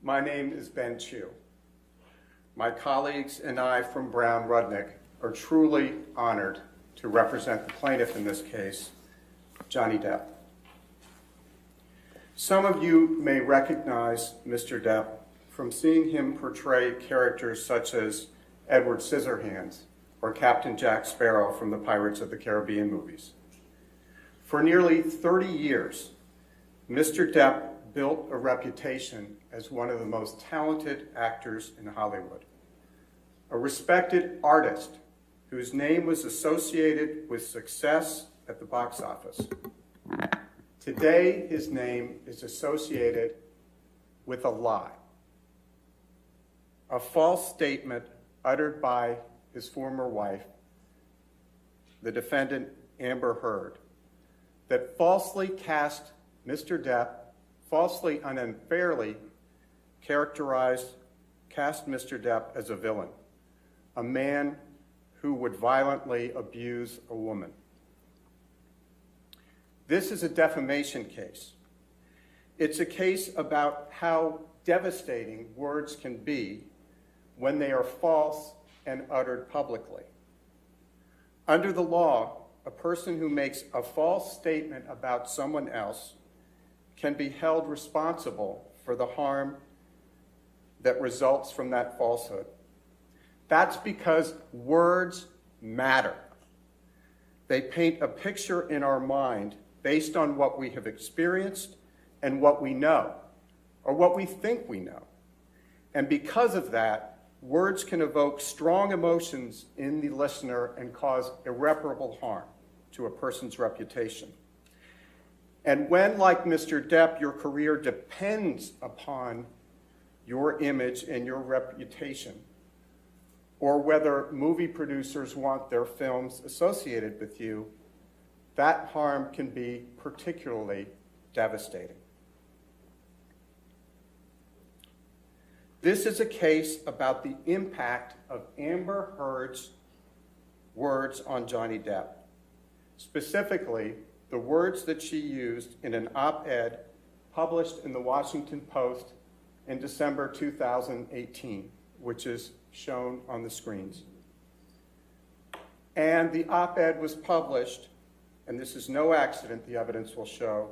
My name is Ben Chu. My colleagues and I from Brown Rudnick are truly honored to represent the plaintiff in this case, Johnny Depp. Some of you may recognize Mr. Depp from seeing him portray characters such as Edward Scissorhands or Captain Jack Sparrow from the Pirates of the Caribbean movies. For nearly 30 years, Mr. Depp built a reputation as one of the most talented actors in Hollywood, a respected artist whose name was associated with success at the box office. Today, his name is associated with a lie, a false statement uttered by his former wife, the defendant Amber Heard, that falsely cast Mr. Depp, falsely and unfairly cast Mr. Depp as a villain, a man who would violently abuse a woman. This is a defamation case. It's a case about how devastating words can be when they are false and uttered publicly. Under the law, a person who makes a false statement about someone else can be held responsible for the harm that results from that falsehood. That's because words matter. They paint a picture in our mind based on what we have experienced and what we know, or what we think we know. And because of that, words can evoke strong emotions in the listener and cause irreparable harm to a person's reputation. And when, like Mr. Depp, your career depends upon your image and your reputation, or whether movie producers want their films associated with you, that harm can be particularly devastating. This is a case about the impact of Amber Heard's words on Johnny Depp, specifically the words that she used in an op-ed published in the Washington Post in December 2018, which is shown on the screens. And the op-ed was published, and this is no accident, the evidence will show,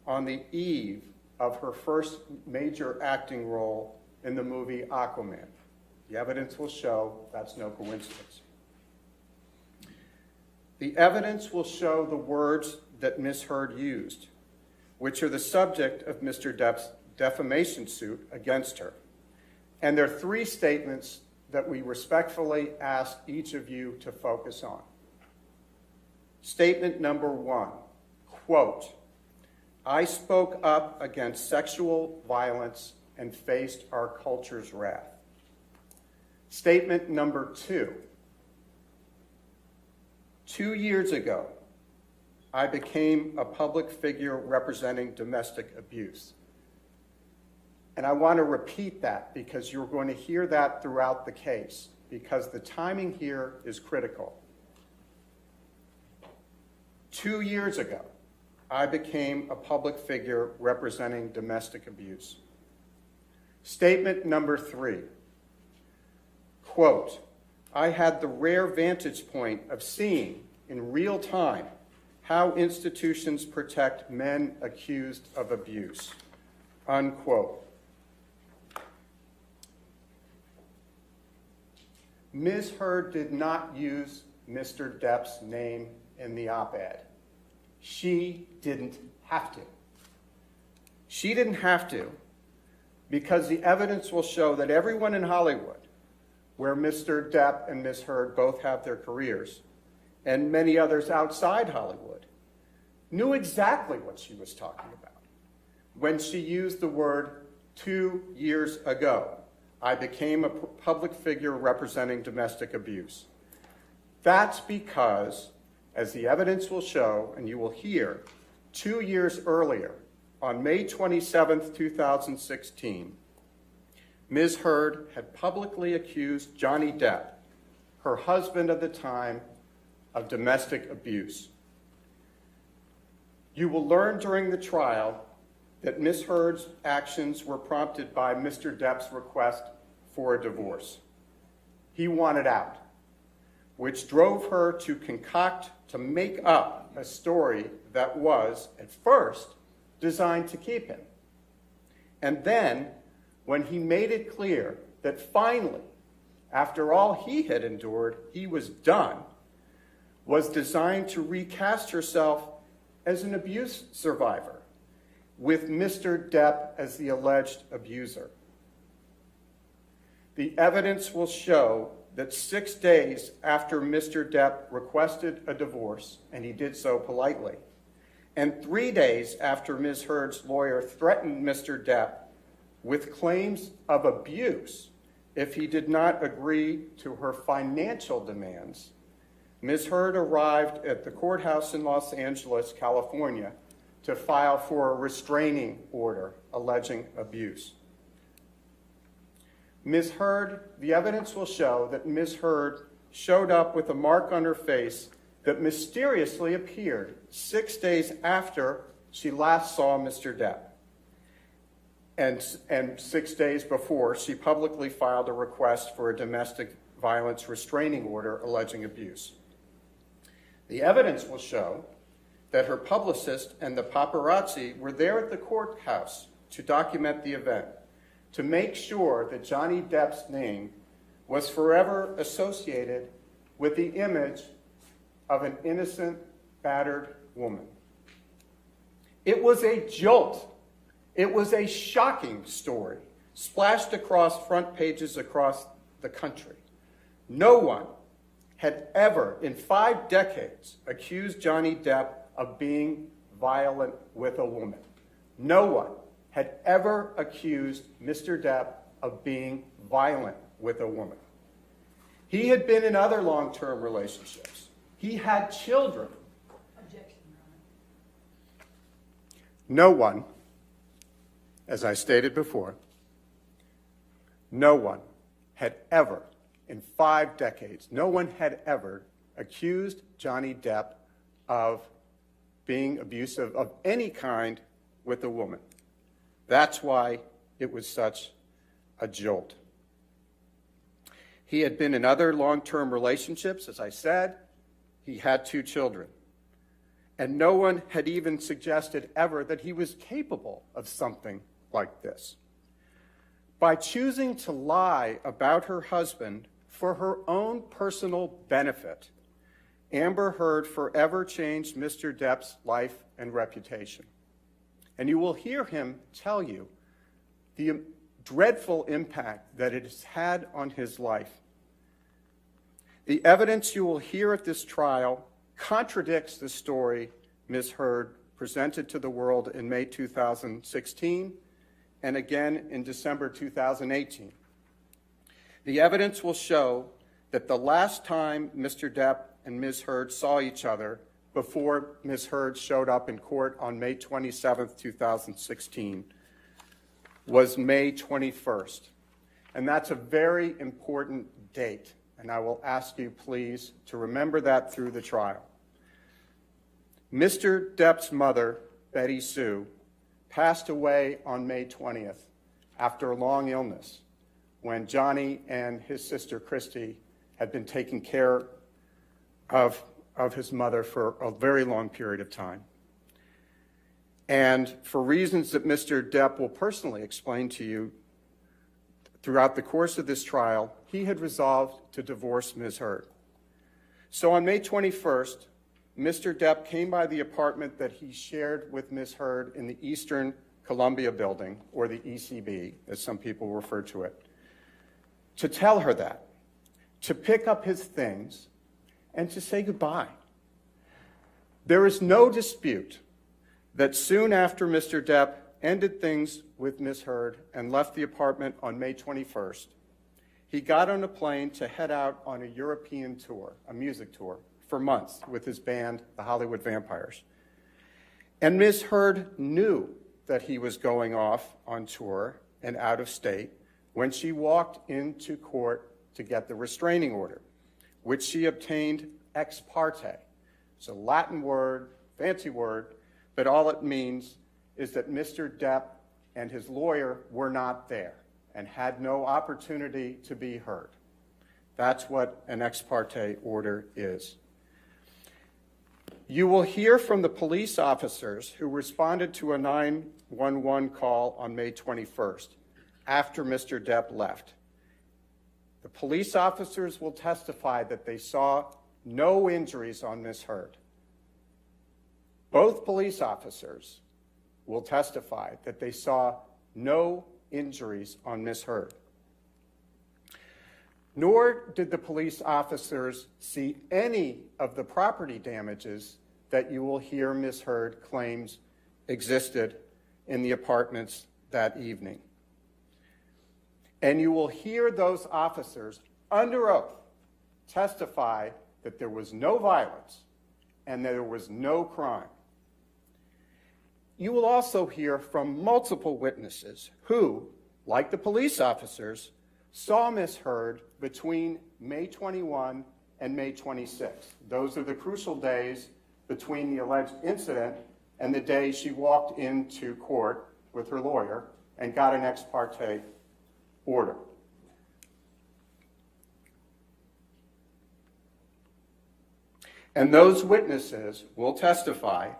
on the eve of her first major acting role in the movie Aquaman. The evidence will show that's no coincidence. The evidence will show the words that Ms. Heard used, which are the subject of Mr. Depp's defamation suit against her. And there are three statements that we respectfully ask each of you to focus on. Statement number one, quote, "I spoke up against sexual violence and faced our culture's wrath." Statement number two, 2 years ago, I became a public figure representing domestic abuse. And I want to repeat that because you're going to hear that throughout the case, because the timing here is critical. 2 years ago, I became a public figure representing domestic abuse. Statement number three, quote, "I had the rare vantage point of seeing in real time how institutions protect men accused of abuse," unquote. Ms. Heard did not use Mr. Depp's name in the op-ed. She didn't have to. She didn't have to because the evidence will show that everyone in Hollywood, where Mr. Depp and Ms. Heard both have their careers, and many others outside Hollywood, knew exactly what she was talking about when she used the word 2 years ago. I became a public figure representing domestic abuse. That's because, as the evidence will show, and you will hear, 2 years earlier, on May 27th, 2016, Ms. Heard had publicly accused Johnny Depp, her husband at the time, of domestic abuse. You will learn during the trial that Ms. Heard's actions were prompted by Mr. Depp's request for a divorce. He wanted out, which drove her to make up a story that was, at first, designed to keep him. And then, when he made it clear that finally, after all he had endured, he was done, was designed to recast herself as an abuse survivor, with Mr. Depp as the alleged abuser. The evidence will show that 6 days after Mr. Depp requested a divorce, and he did so politely, and 3 days after Ms. Heard's lawyer threatened Mr. Depp with claims of abuse if he did not agree to her financial demands, Ms. Heard arrived at the courthouse in Los Angeles, California, to file for a restraining order alleging abuse. Ms. Heard, the evidence will show that Ms. Heard showed up with a mark on her face that mysteriously appeared 6 days after she last saw Mr. Depp, and 6 days before she publicly filed a request for a domestic violence restraining order alleging abuse. The evidence will show that her publicist and the paparazzi were there at the courthouse to document the event, to make sure that Johnny Depp's name was forever associated with the image of an innocent, battered woman. It was a jolt. It was a shocking story, splashed across front pages across the country. No one had ever, in 5 decades, accused Johnny Depp of being violent with a woman. No one had ever accused Mr. Depp of being violent with a woman. He had been in other long-term relationships. He had children. Objection, Your Honor. No one, as I stated before, no one had ever, in 5 decades, no one had ever accused Johnny Depp of being abusive of any kind with a woman. That's why it was such a jolt. He had been in other long-term relationships, as I said. He had 2 children. And no one had even suggested ever that he was capable of something like this. By choosing to lie about her husband for her own personal benefit, Amber Heard forever changed Mr. Depp's life and reputation. And you will hear him tell you the dreadful impact that it has had on his life. The evidence you will hear at this trial contradicts the story Ms. Heard presented to the world in May 2016 and again in December 2018. The evidence will show that the last time Mr. Depp and Ms. Heard saw each other before Ms. Heard showed up in court on May 27th, 2016, was May 21st. And that's a very important date, and I will ask you please to remember that through the trial. Mr. Depp's mother, Betty Sue, passed away on May 20th after a long illness when Johnny and his sister Christy had been taking care of his mother for a very long period of time. And for reasons that Mr. Depp will personally explain to you throughout the course of this trial, he had resolved to divorce Ms. Heard. So on May 21st, Mr. Depp came by the apartment that he shared with Ms. Heard in the Eastern Columbia building, or the ECB, as some people refer to it, to tell her that, to pick up his things, and to say goodbye. There is no dispute that soon after Mr. Depp ended things with Ms. Heard and left the apartment on May 21st, he got on a plane to head out on a European tour, a music tour, for months with his band, the Hollywood Vampires. And Ms. Heard knew that he was going off on tour and out of state when she walked into court to get the restraining order, which she obtained ex parte. It's a Latin word, fancy word, but all it means is that Mr. Depp and his lawyer were not there and had no opportunity to be heard. That's what an ex parte order is. You will hear from the police officers who responded to a 911 call on May 21st, after Mr. Depp left. The police officers will testify that they saw no injuries on Ms. Heard. Both police officers will testify that they saw no injuries on Ms. Heard. Nor did the police officers see any of the property damages that you will hear Ms. Heard claims existed in the apartments that evening. And you will hear those officers under oath testify that there was no violence and that there was no crime. You will also hear from multiple witnesses who, like the police officers, saw Ms. Heard between May 21 and May 26. Those are the crucial days between the alleged incident and the day she walked into court with her lawyer and got an ex parte order. And those witnesses will testify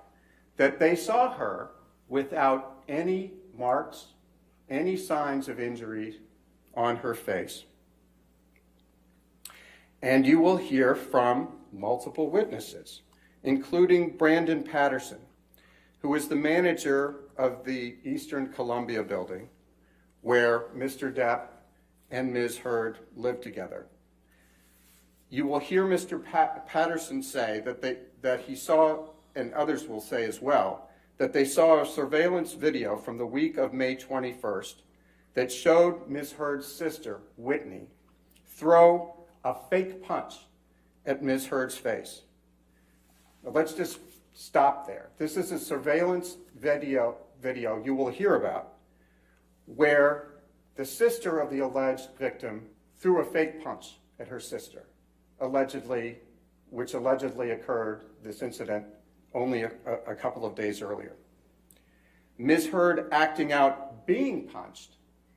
that they saw her without any marks, any signs of injury on her face. And you will hear from multiple witnesses, including Brandon Patterson, who is the manager of the Eastern Columbia building, where Mr. Depp and Ms. Heard lived together. You will hear Mr. Patterson say that he saw, and others will say as well, that they saw a surveillance video from the week of May 21st that showed Ms. Heard's sister, Whitney, throw a fake punch at Ms. Heard's face. Now, let's just stop there. This is a surveillance video you will hear about where the sister of the alleged victim threw a fake punch at her sister, which allegedly occurred, this incident, only a couple of days earlier. Ms. Heard acting out being punched,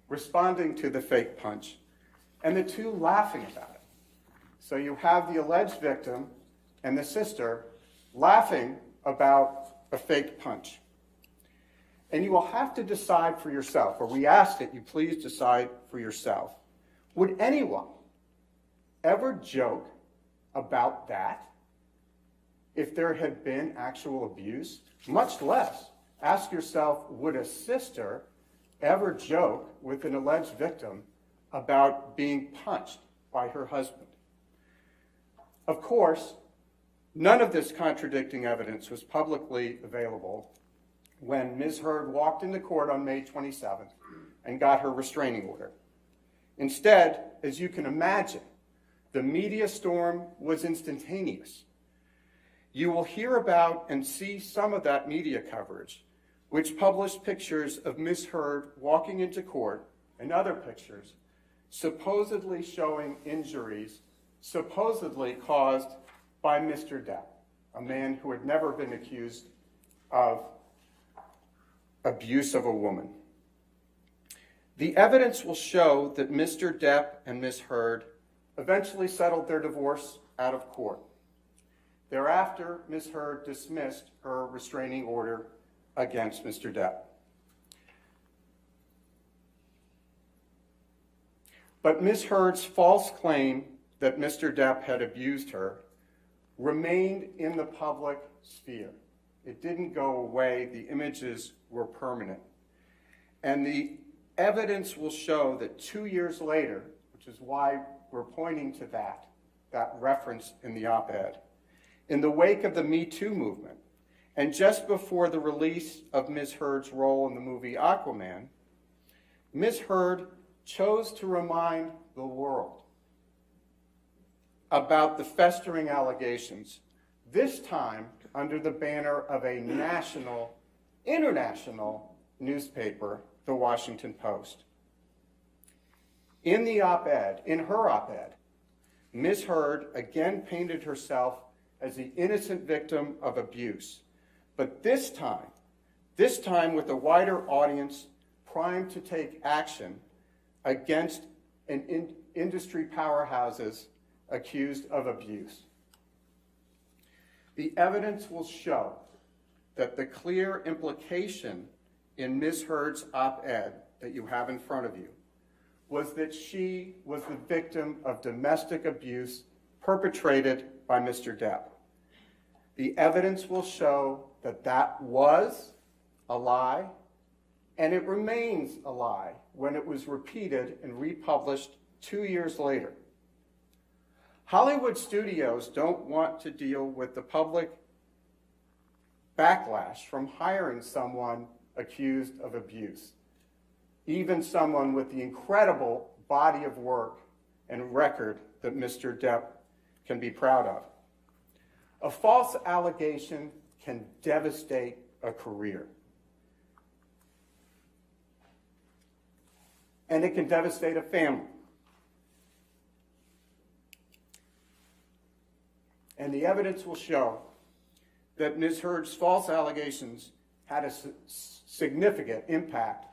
responding to the fake punch, and the two laughing about it. So you have the alleged victim and the sister laughing about a fake punch. And you will have to decide for yourself, or we ask that you please decide for yourself. Would anyone ever joke about that if there had been actual abuse? Much less ask yourself, would a sister ever joke with an alleged victim about being punched by her husband? Of course, none of this contradicting evidence was publicly available when Ms. Heard walked into court on May 27th and got her restraining order. Instead, as you can imagine, the media storm was instantaneous. You will hear about and see some of that media coverage, which published pictures of Ms. Heard walking into court and other pictures supposedly showing injuries supposedly caused by Mr. Depp, a man who had never been accused of abuse of a woman. The evidence will show that Mr. Depp and Ms. Heard eventually settled their divorce out of court. Thereafter, Ms. Heard dismissed her restraining order against Mr. Depp. But Ms. Heard's false claim that Mr. Depp had abused her remained in the public sphere. It didn't go away. The images were permanent. And the evidence will show that 2 years later, which is why we're pointing to that reference in the op-ed, in the wake of the Me Too movement, and just before the release of Ms. Heard's role in the movie Aquaman, Ms. Heard chose to remind the world about the festering allegations, this time under the banner of a international newspaper, the Washington Post. In her op-ed, Ms. Heard again painted herself as the innocent victim of abuse, but this time this time with a wider audience primed to take action against industry powerhouses accused of abuse. The evidence will show that the clear implication in Ms. Heard's op-ed that you have in front of you was that she was the victim of domestic abuse perpetrated by Mr. Depp. The evidence will show that that was a lie, and it remains a lie when it was repeated and republished 2 years later. Hollywood studios don't want to deal with the public backlash from hiring someone accused of abuse, even someone with the incredible body of work and record that Mr. Depp can be proud of. A false allegation can devastate a career. And it can devastate a family. And the evidence will show that Ms. Heard's false allegations had a significant impact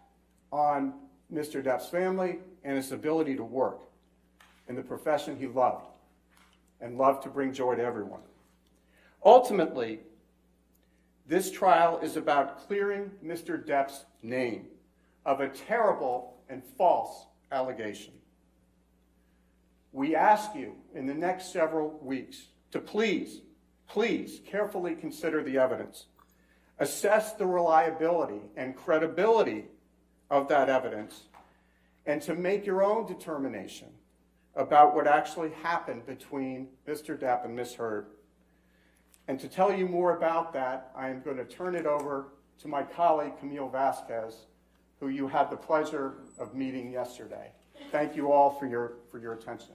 on Mr. Depp's family and his ability to work in the profession he loved and loved to bring joy to everyone. Ultimately, this trial is about clearing Mr. Depp's name of a terrible and false allegation. We ask you in the next several weeks to please carefully consider the evidence, assess the reliability and credibility of that evidence, and to make your own determination about what actually happened between Mr. Depp and Ms. Heard. And to tell you more about that, I am going to turn it over to my colleague, Camille Vasquez, who you had the pleasure of meeting yesterday. Thank you all for your attention.